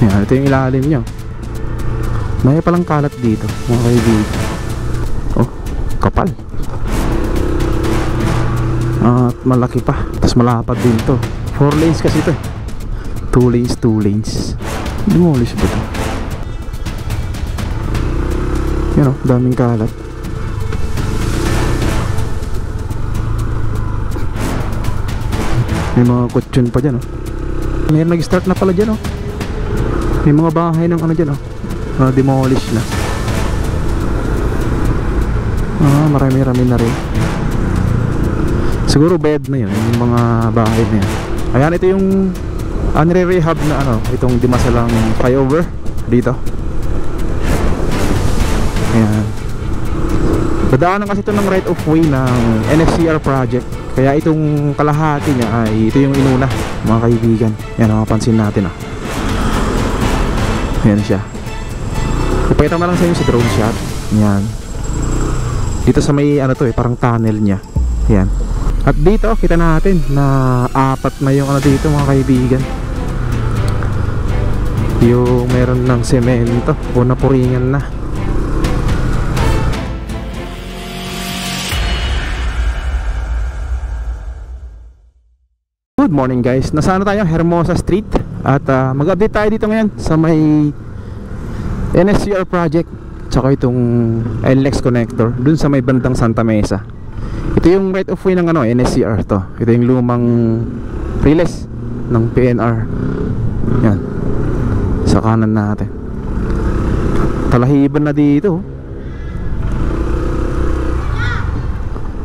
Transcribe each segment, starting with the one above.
Yan, ito yung ilalim nyo. May palang kalat dito mga kaibigan. Oh, kapal. At malaki pa. Tapos malapad din to. 4 lanes kasi to. 2 lanes, 2 lanes. Demolish ba to? Yan o, daming kalat. May mga kutsyon pa dyan o. May nag-start na pala dyan o. May mga bahay ng ano dyan o. Demolish na. Marami-rami na rin. Siguro bed na yun, yung mga bahay na yun. Ayan, ito yung nire-rehab na ano, itong Dimasalang flyover dito. Ayan. Dadaanan kasi ito ng right of way ng NSCR project. Kaya itong kalahati niya ay ito yung inuna mga kaibigan. Yan, mapapansin natin oh. Ayan siya. Ipakita na lang sa inyo si drone shot. Yan. Dito sa may ano to parang tunnel niya. Yan. At dito kita natin na apat na yung ano dito mga kaibigan. Yung meron ng semento o napuringan na. Good morning guys. Nasaan na tayo? Hermosa Street. At mag-update tayo dito ngayon sa may NSCR project. Tsaka itong NLEX connector dun sa may bandang Santa Mesa. Ito yung right of way ng ano, NSCR to. Ito yung lumang riles ng PNR. Yan. Sa kanan natin. Talahiban na dito.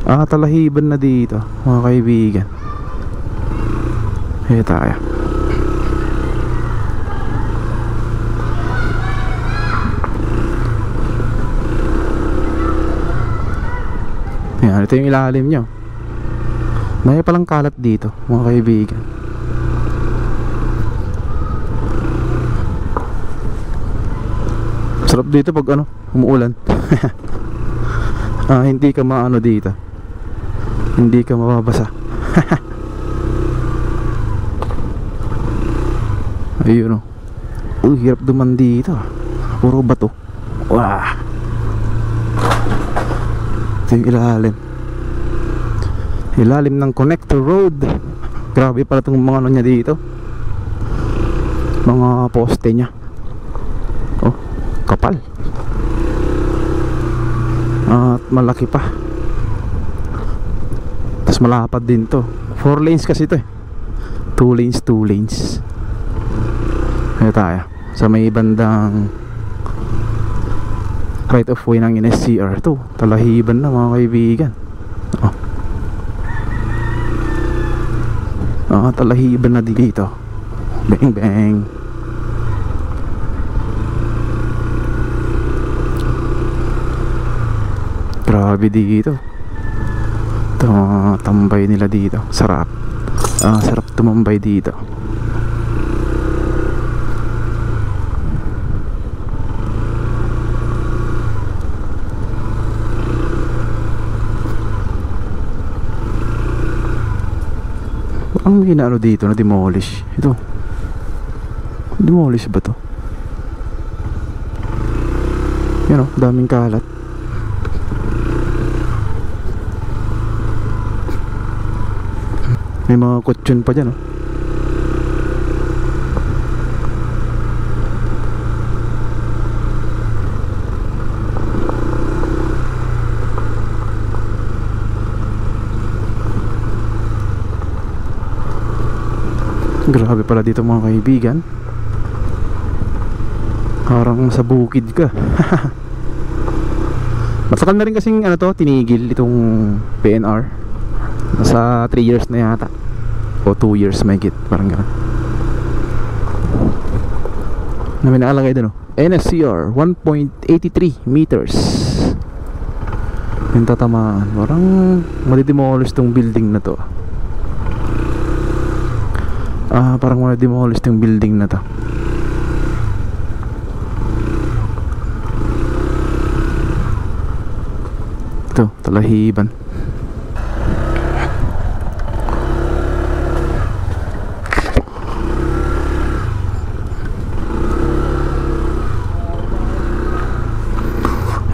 Talahiban na dito mga kaibigan. Here tayo. Yan, ito yung ilalim nyo. May palang kalat dito mga kaibigan. Sarap dito pag ano, umuulan. Hindi ka maano dito. Hindi ka mababasa. Ayun o. Hirap duman dito. Puro bato. Wah. Ito yung ilalim. Ilalim ng connector road. Grabe pala itong mga ano niya dito. Mga poste niya. Oh, kapal. At malaki pa. Tapos malapad din to. 4 lanes kasi to eh. 2 lanes, 2 lanes. Ayan tayo sa may bandang right of way ng NSCR to. Talahiban na mga kaibigan. Talahiban na dito. Bang bang. Grabe dito. Tambay nila dito. Sarap. Sarap tumambay dito. Ang ginaano dito na demolish. Ito. Demolish ba to? Yan o, daming kalat. May mga kutsyon pa dyan o. Grabe pala dito mga kaibigan. Parang sa bukid ka. Matagal na rin kasing ano to, tinigil itong PNR. Nasa 3 years na yata. O 2 years may git. Parang gano'n. Na may nakalagay doon o. NSCR 1.83 meters. Yung tatamaan. Parang madidemolish tong building na to. Parang madidemolish tong building na to. Ito, talahiban.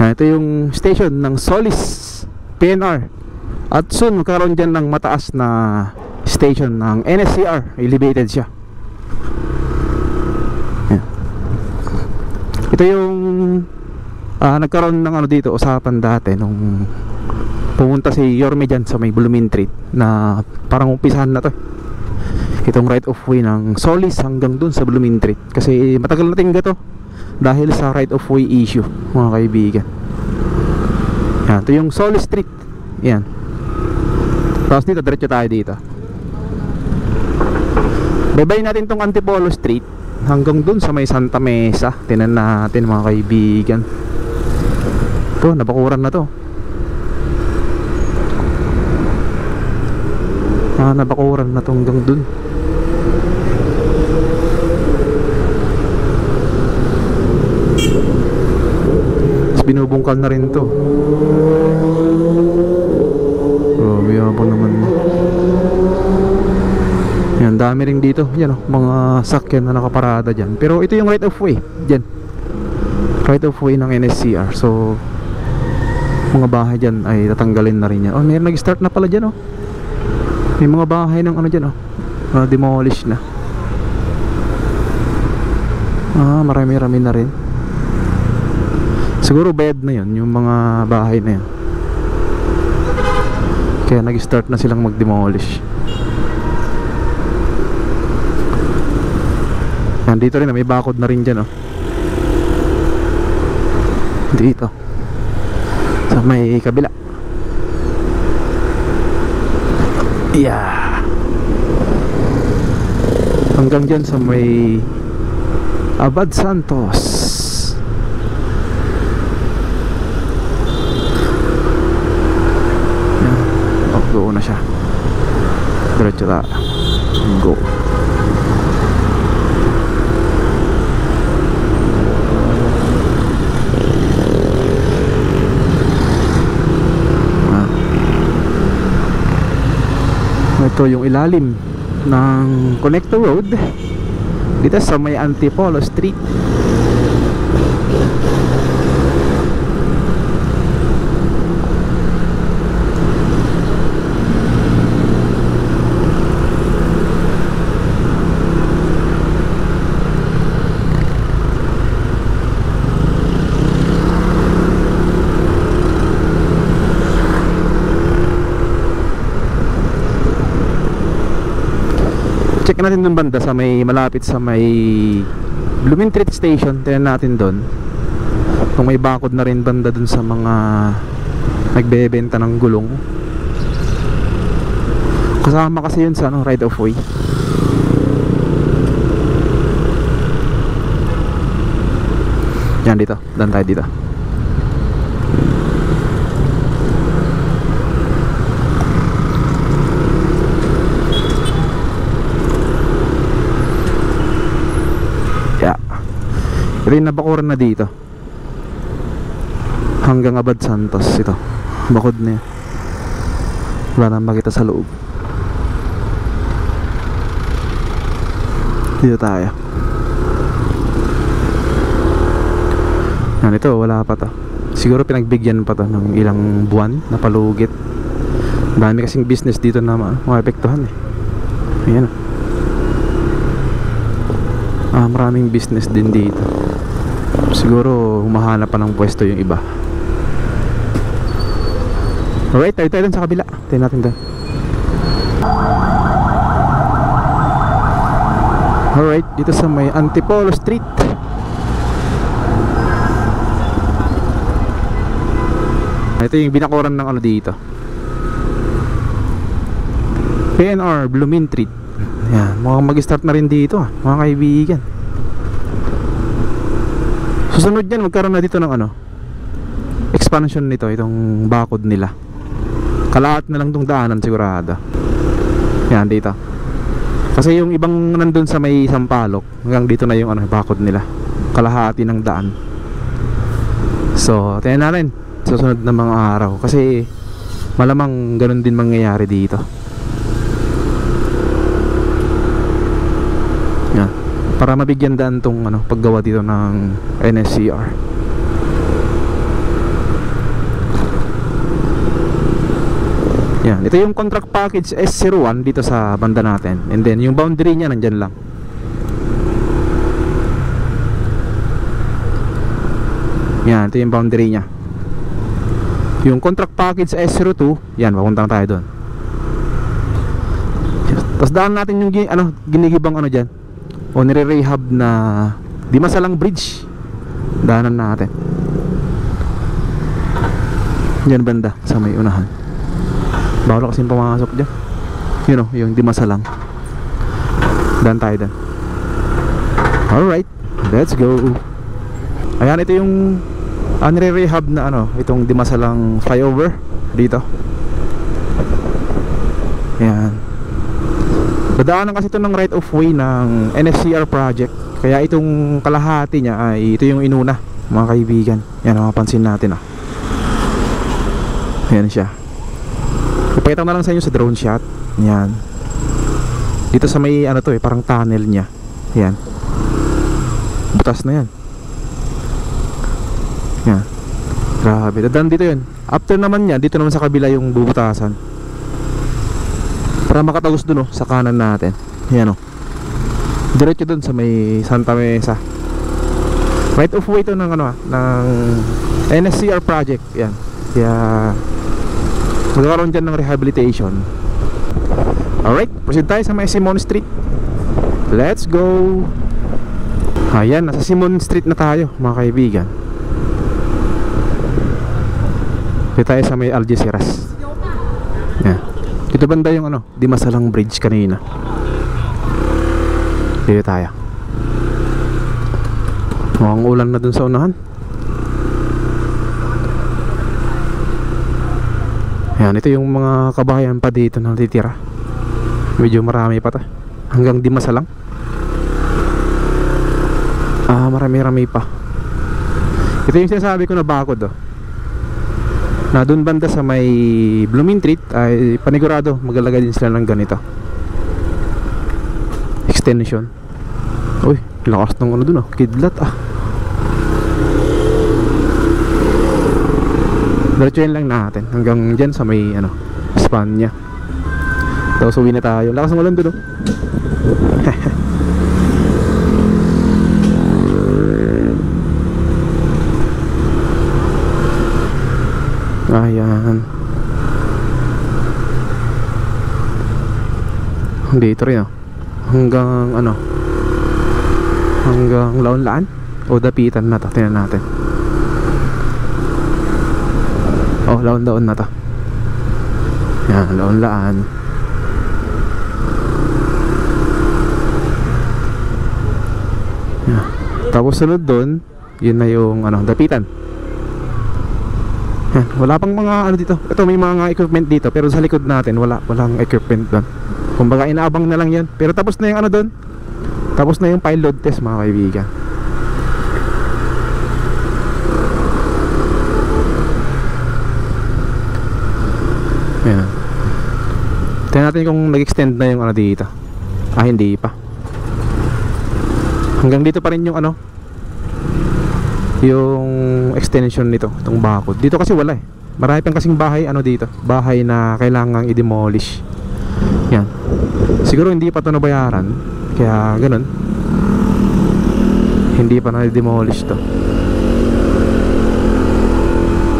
Ito yung station ng Solis PNR. At soon magkaroon dyan ng mataas na station ng NSCR. Elevated siya. Yan. Ito yung nagkaroon ng ano dito, usapan dati nung pumunta si Yorme dyan sa may Blooming Street, na parang umpisahan na to itong right of way ng Solis hanggang dun sa Blooming Street. Kasi matagal na tingga to dahil sa right of way issue, mga kaibigan. Yan, ito yung Solis Street. Yan. Tapos dito, diretso tayo dito. Baybay natin tong Antipolo Street hanggang dun sa may Santa Mesa. Tinan natin, mga kaibigan. Ito, nabakuran na to. Nabakuran na to hanggang dun. Tapos binubungkal na rin to. Grabe po naman. Yan, dami rin dito. Yan, mga sakyan na nakaparada dyan. Pero ito yung right of way dyan, right of way ng NSCR. So mga bahay dyan ay tatanggalin na rin yan. Oh, may nag-start na pala dyan. May mga bahay ng ano dyan, demolish na. Marami-rami na rin. Siguro bed na yun, yung mga bahay na yun. Kaya nag-start na silang mag-demolish. Dito rin, may bakod na rin dyan, dito sa may kabila. Yeah. Hanggang dyan sa may Abad Santos. Go na siya. Diretso ta. Go. Ito yung ilalim ng Connector Road dito sa may Antipolo Street. Check natin dun banda sa may malapit sa may Blooming Street Station. Tingnan natin dun kung may bakod na rin banda dun sa mga nagbebenta ng gulong. Kasama kasi yun sa right of way. Yan, dito, dan tayo dito. Ito yung nabakuran na dito hanggang Abad Santos. Ito, bakod na yan. Wala na makita sa loob. Dito tayo. Yan, ito wala pa to. Siguro pinagbigyan pa to ng ilang buwan na palugit. Dami kasing business dito na maapektuhan Ayan. Maraming business din dito. Siguro humahanap pa ng pwesto yung iba. Alright, tayo dun sa kabila. Tayo natin dun. Alright, dito sa may Antipolo Street. Ito yung binakuran ng ano dito, PNR Blooming Street. Yan, mukhang mag-start na rin dito mga kaibigan. Susunod yan, magkaroon na dito ng expansion nito, itong bakod nila. Kalahat na lang itong daanan sigurado. Yan, dito. Kasi yung ibang nandun sa may Sampaloc, hanggang dito na yung bakod nila. Kalahati ng daan. So, tingnan natin susunod na mga araw. Kasi malamang ganun din mangyayari dito. Yan, para mabigyan daan tong paggawa dito ng NSCR. Yan, ito yung contract package S01 dito sa banda natin. And then yung boundary niya nandyan lang. Yan, ito yung boundary niya. Yung contract package S02, yan, papuntang tayo doon. Tapos daan natin yung ginigibang dyan, o nire-rehab na Dimasalang Bridge. Daanan natin dyan banda sa may unahan. Bawal kasing pumasok dyan. Yun yung Dimasalang. Daan tayo dyan. Alright, let's go. Ayan, ito yung nire-rehab na itong Dimasalang flyover dito. Ayan. Dadaanan kasi ito ng right of way ng NSCR project. Kaya itong kalahati niya ay ito yung inuna, mga kaibigan. Yan, mapapansin natin Ayan siya. Ipakita ko na lang sa inyo sa drone shot. Yan. Dito sa may parang tunnel niya. Yan. Butas na yan. Yan. Grabe. Dadaan dito yun. After naman yan, dito naman sa kabila yung bubutasan. Para makatagos dun sa kanan natin. Yan diretso dun sa may Santa Mesa. Right of way to ng ng NSCR project. Yan. Kaya magkakaroon dyan ng rehabilitation. Alright, proceed tayo sa may Simon Street. Let's go. Ayan, nasa Simon Street na tayo, mga kaibigan. Dito tayo sa may Algeciras. Yan. Dito banda yung Dimasalang Bridge kanina. Dito tayo. Mukhang ulan na dun sa unahan. Ayan, ito yung mga kabahayan pa dito na natitira. Medyo marami pa to. Hanggang Dimasalang. Marami-rami pa. Ito yung sinasabi ko na bakod na dun banda sa may Blooming Street ay panigurado maglalagay din sila ng ganito extension. Uy, lakas ng dun kidlat diretsuhin lang natin hanggang dyan sa may Espanya. Tapos uwi na tayo. Lakas ng ulan dun Ayan. Dito rin hanggang hanggang Laon-Laan o Dapitan na to. Tingnan natin. Laon-Laan na to. Yan, Laon-Laan. Yan. Tapos sunod doon, yun na yung Dapitan. Yan, wala pang mga dito. Ito may mga equipment dito, pero sa likod natin walang equipment doon. Kumbaga inaabang na lang 'yan. Pero tapos na yung doon. Tapos na yung pilot test, mga kaibigan. Yan. Tingnan natin kung nag-extend na yung dito. Hindi pa. Hanggang dito pa rin yung yung extension nito, itong bakod. Dito kasi wala Marami pang kasing bahay dito. Bahay na kailangang i-demolish. Yan. Siguro hindi pa ito nabayaran. Kaya ganun. Hindi pa na-demolish to.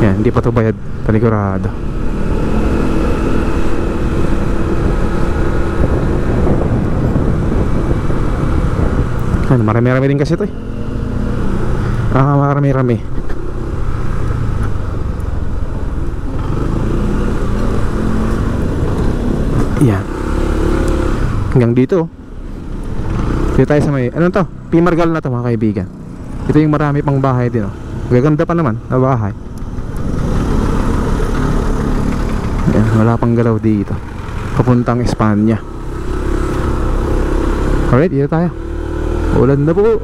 Yan, hindi pa ito bayad. Panigurado. Marami-rami din kasi ito marami-rami. Yan. Hanggang dito. Dito tayo sa may to? Pimargal na to, mga kaibigan. Ito yung marami pang bahay din Magaganda pa naman na bahay. Yan, wala pang galaw dito. Papuntang Espanya. Alright, dito tayo. Ulan na po.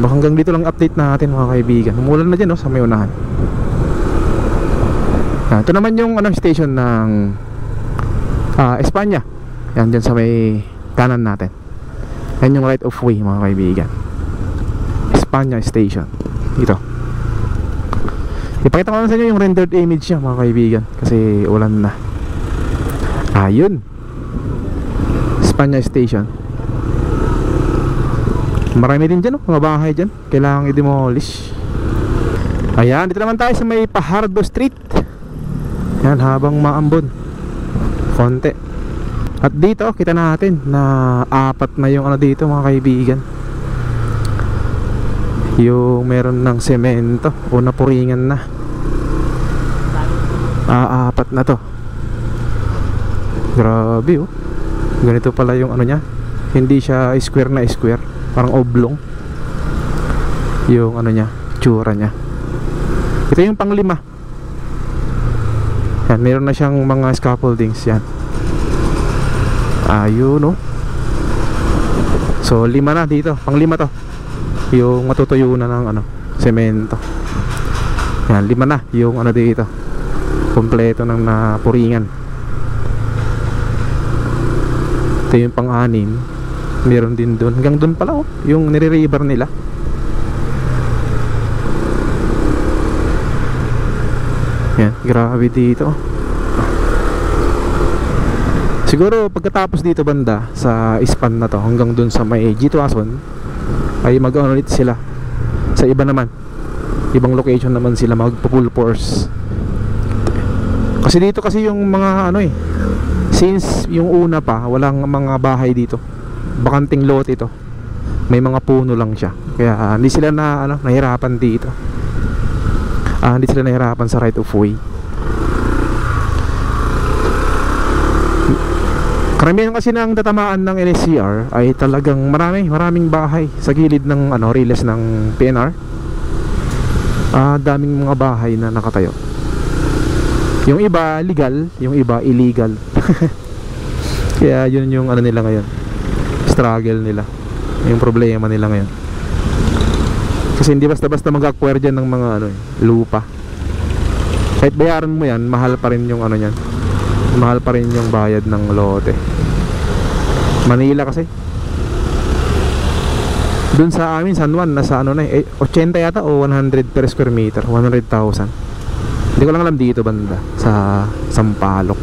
Hanggang dito lang update natin, mga kaibigan. Umulan na dyan sa may unahan. Ito naman yung station ng Espanya. Yan dyan sa may kanan natin. Yan yung right of way, mga kaibigan. Espanya station. Ito. Ipakita ko na sa inyo yung rendered image niya mga kaibigan, kasi ulan na. Ayun, Espanya Station. Marami din dyan, mga bahay dyan, kailangan i-demolish. Ayan, dito naman tayo sa may Fajardo Street. Yan, habang maambon konti. At dito, kita natin na apat na yung ano dito mga kaibigan. Yung meron ng semento o napuringan na. Apat na to. Grabe oh. Ganito pala yung ano niya. Hindi siya square na square, parang oblong yung ano niya, tsura niya. Ito yung panglima. Yan, meron na siyang mga scaffoldings yan. Ayun oh. So 5 na dito, panglima to. Yung matutuyo na ng ano, semento. Yan, 5 na yung ano dito, kompleto ng napuringan. Ito yung pang-6. Meron din doon, hanggang doon pala oh, yung nire-rebar nila. Yan, grabe dito. Siguro pagkatapos dito banda sa span na to, hanggang dun sa may G2ason, ay mag-ano ulit sila sa iba naman, ibang location naman sila magpo-full force. Kasi dito kasi yung mga ano since yung una pa walang mga bahay dito, bakanting lot ito, may mga puno lang siya, kaya hindi sila na nahirapan dito. Hindi sila nahirapan sa right of way. Karamihan kasi ng tatamaan ng NSCR ay talagang maraming bahay sa gilid ng riles ng PNR. Daming mga bahay na nakatayo. Yung iba legal, yung iba illegal. Kaya yun yung nila ngayon, struggle nila, yung problema nila ngayon. Kasi hindi basta-basta mag-acquire dyan ng mga lupa. Kahit bayaran mo yan, mahal pa rin yung niyan. Mahal pa rin yung bayad ng lote. Manila kasi. Dun sa amin, San Juan, nasa 80 yata o 100 per square meter, 100,000. Hindi ko lang alam dito banda sa Sampaloc.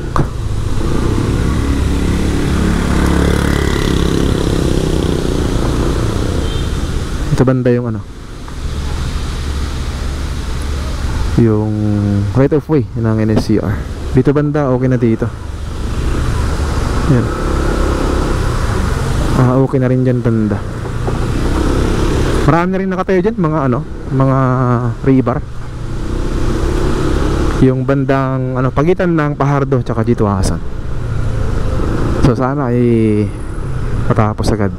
Ito banda yung yung right of way ng NSCR. Dito banda okay na dito. Yan. Okay na rin dyan banda. Marami na rin nakatayo dyan, mga mga rebar. Yung bandang pagitan ng Fajardo tsaka G2ason. So sana ay matapos agad.